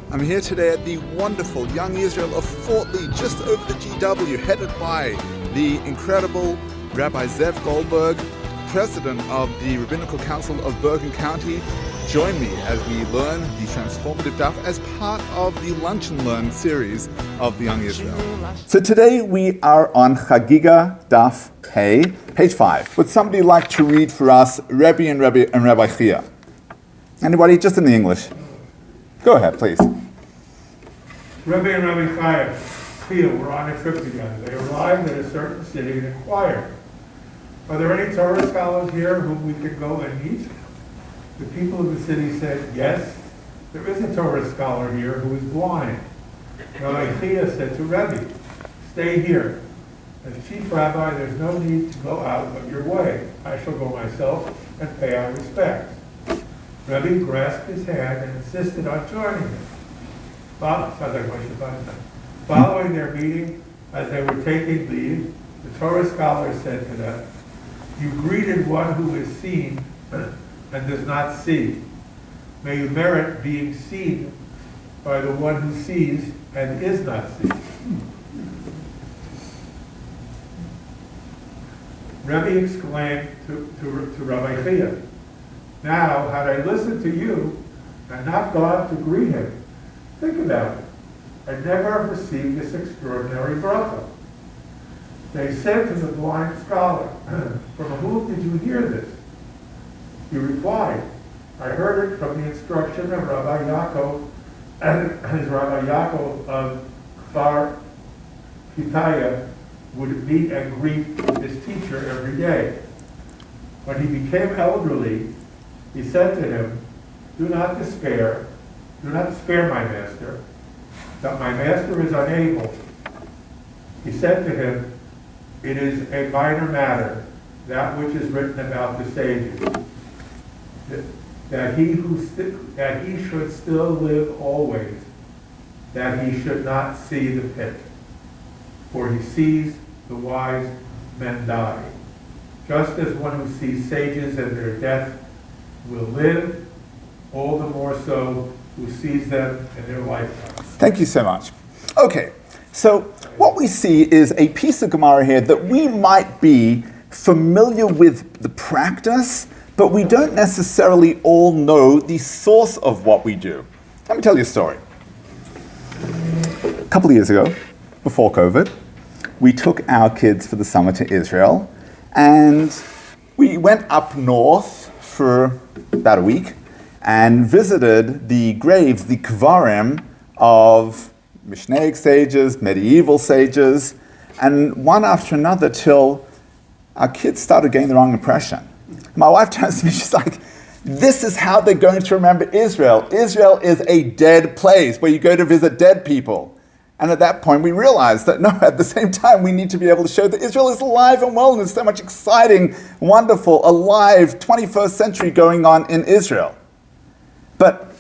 I'm here today at the wonderful Young Israel of Fort Lee, just over the GW, headed by the incredible Rabbi Zev Goldberg, president of the Rabbinical Council of Bergen County. Join me as we learn the Transformative Daf as part of the Lunch and Learn series of the Young Israel. So today we are on Chagiga Daf Pei, page 5. Would somebody like to read for us Rebbe and Rabbi Chia? Anybody? Just in the English. Go ahead, please. Rebbe and Rabbi Chia were on a trip together. They arrived at a certain city and inquired, "Are there any Torah scholars here whom we could go and meet?" The people of the city said, "Yes, there is a Torah scholar here who is blind." Rabbi Chia said to Rebbe, "Stay here. As chief rabbi, there's no need to go out of your way. I shall go myself and pay our respects." Rebbe grasped his hand and insisted on joining him. Following their meeting, as they were taking leave, the Torah scholar said to them, "You greeted one who is seen and does not see. May you merit being seen by the one who sees and is not seen." Rebbe exclaimed to Rabbi Chia, "Now, had I listened to you and not gone to greet him, think about it. I never have received this extraordinary bracha." They said to the blind scholar, "From whom did you hear this?" He replied, "I heard it from the instruction of Rabbi Yaakov, and as Rabbi Yaakov of Kfar Pitaya would meet and greet his teacher every day. When he became elderly, he said to him, 'Do not despair, my master, that my master is unable.' He said to him, 'It is a minor matter, that which is written about the sages, that he should still live always, that he should not see the pit, for he sees the wise men die. Just as one who sees sages and their death will live, all the more so who sees them in their lifetime." Thank you so much. Okay, so what we see is a piece of Gemara here that we might be familiar with the practice, but we don't necessarily all know the source of what we do. Let me tell you a story. A couple of years ago, before COVID, we took our kids for the summer to Israel, and we went up north for about a week and visited the graves, the kvarim of Mishnaic sages, medieval sages, and one after another till our kids started getting the wrong impression. My wife turns to me, she's like, "This is how they're going to remember Israel. Israel is a dead place where you go to visit dead people." And at that point we realized that no, at the same time we need to be able to show that Israel is alive and well and there's so much exciting, wonderful, alive 21st century going on in Israel. But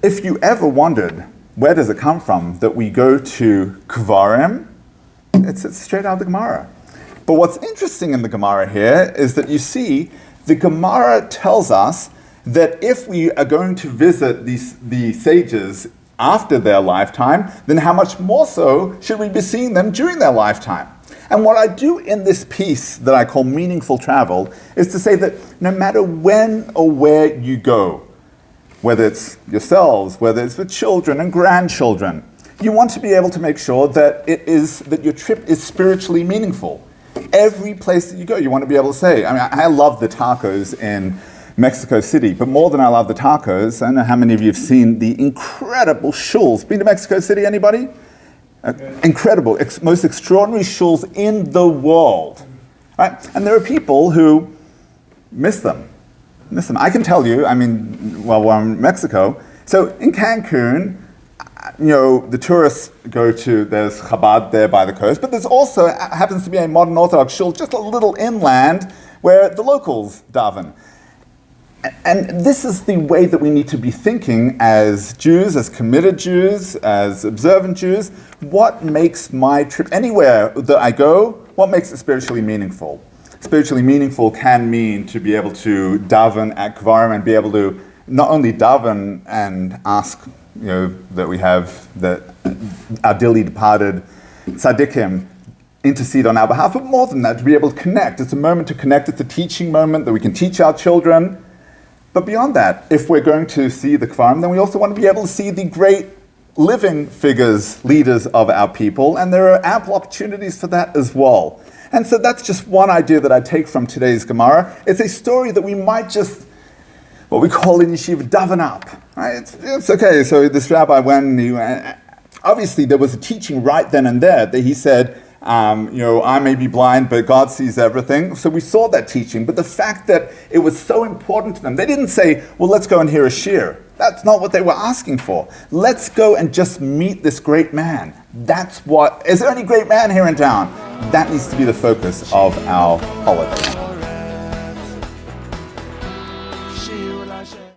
if you ever wondered, where does it come from that we go to Kvarim? It's straight out of the Gemara. But what's interesting in the Gemara here is that you see the Gemara tells us that if we are going to visit the sages after their lifetime, then how much more so should we be seeing them during their lifetime? And what I do in this piece that I call meaningful travel is to say that no matter when or where you go, whether it's yourselves, whether it's with children and grandchildren, you want to be able to make sure that that your trip is spiritually meaningful. Every place that you go, you want to be able to say, I love the tacos in Mexico City, but more than I love the tacos, I don't know how many of you have seen the incredible shuls. Been to Mexico City, anybody? Incredible, most extraordinary shuls in the world, right? And there are people who miss them. I can tell you, while we're in Mexico, so in Cancun, the tourists go to, there's Chabad there by the coast, but there's also, happens to be a modern Orthodox shul just a little inland where the locals daven. And this is the way that we need to be thinking as Jews, as committed Jews, as observant Jews. What makes my trip, anywhere that I go, what makes it spiritually meaningful? Spiritually meaningful can mean to be able to daven at Kvarim and be able to not only daven and ask that we have that our dearly departed tzaddikim intercede on our behalf, but more than that, to be able to connect. It's a moment to connect. It's a teaching moment that we can teach our children. But beyond that, if we're going to see the Kvarim, then we also want to be able to see the great living figures, leaders of our people, and there are ample opportunities for that as well. And so that's just one idea that I take from today's Gemara. It's a story that we might just, what we call in yeshiva, daven up. Right? It's okay. So this rabbi, obviously there was a teaching right then and there that he said, I may be blind, but God sees everything. So we saw that teaching. But the fact that it was so important to them, they didn't say, well, let's go and hear a shir. That's not what they were asking for. Let's go and just meet this great man. Is there any great man here in town? That needs to be the focus of our holiday.